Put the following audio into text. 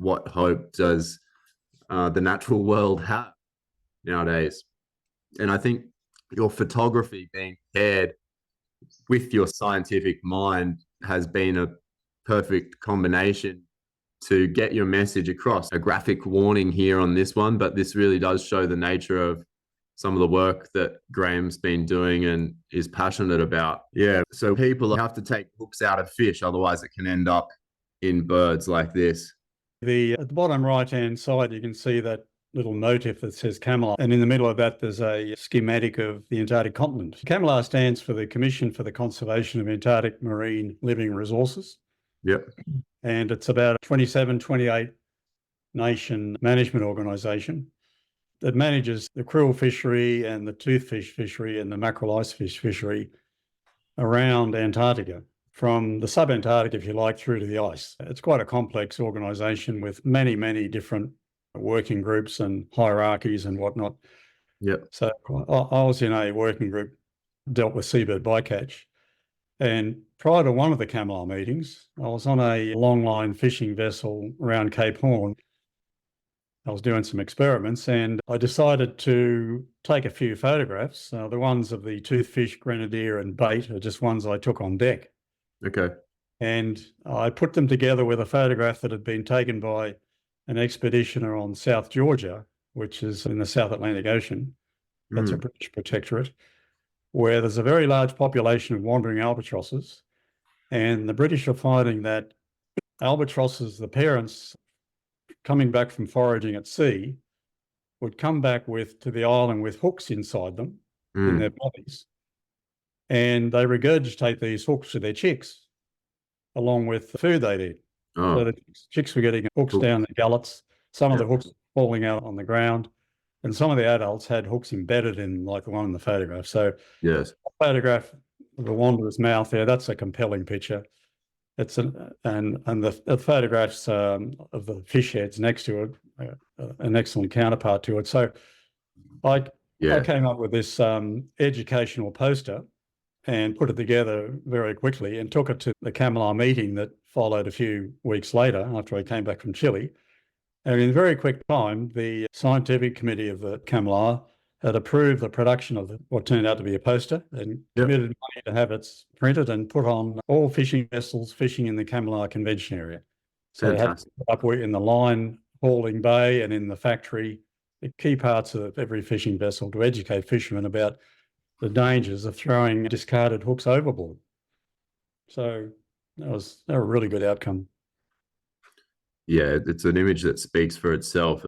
what hope does the natural world have nowadays? And I think your photography being paired with your scientific mind has been a perfect combination to get your message across. A graphic warning here on this one, but this really does show the nature of some of the work that Graham's been doing and is passionate about. Yeah, so people have to take hooks out of fish, otherwise it can end up in birds like this. At the bottom right-hand side, you can see that little motif that says CAMLR, and in the middle of that there's a schematic of the Antarctic continent. CAMLR stands for the Commission for the Conservation of Antarctic Marine Living Resources. Yep. And it's about a 27, 28 nation management organisation that manages the krill fishery and the toothfish fishery and the mackerel icefish fishery around Antarctica, from the sub-Antarctic, if you like, through to the ice. It's quite a complex organisation with many, many different working groups and hierarchies and whatnot. Yep. So I was in a working group, dealt with seabird bycatch. And prior to one of the CAMLR meetings, I was on a longline fishing vessel around Cape Horn. I was doing some experiments and I decided to take a few photographs. The ones of the toothfish, grenadier and bait are just ones I took on deck. Okay. And I put them together with a photograph that had been taken by an expeditioner on South Georgia, which is in the South Atlantic Ocean. That's a British protectorate, where there's a very large population of wandering albatrosses. And the British are finding that albatrosses, the parents coming back from foraging at sea, would come back to the island with hooks inside them in their bodies. And they regurgitate these hooks to their chicks, along with the food they'd eat. Oh. So the chicks were getting hooks down their gullets, some of the hooks falling out on the ground, and some of the adults had hooks embedded in, like the one in the photograph. So yes, a photograph of the wanderer's mouth there, that's a compelling picture. It's and the photographs of the fish heads next to it, an excellent counterpart to it. So I came up with this educational poster and put it together very quickly and took it to the CAMLR meeting that followed a few weeks later after I came back from Chile. And in a very quick time, the scientific committee of the CAMLR had approved the production of what turned out to be a poster and committed money to have it printed and put on all fishing vessels fishing in the CAMLR Convention area. So they had to put up in the line hauling bay and in the factory, the key parts of every fishing vessel to educate fishermen about the dangers of throwing discarded hooks overboard. So that was a really good outcome. Yeah, it's an image that speaks for itself.